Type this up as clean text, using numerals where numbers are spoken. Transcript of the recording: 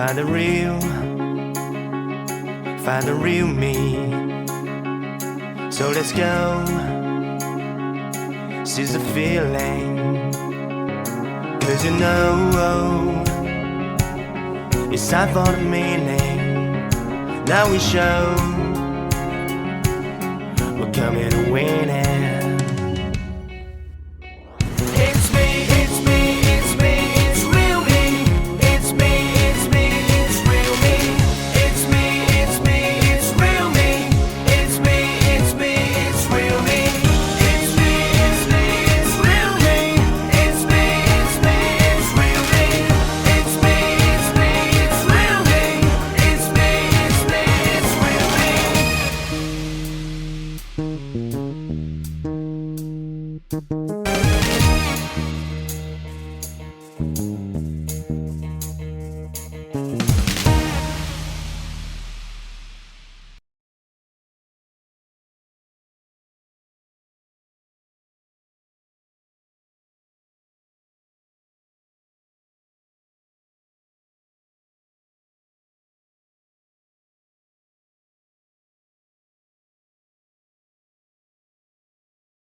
Find the real me. So let's go, seize the feeling. 'Cause you know it's time for the meaning. Now we show we're coming to win it.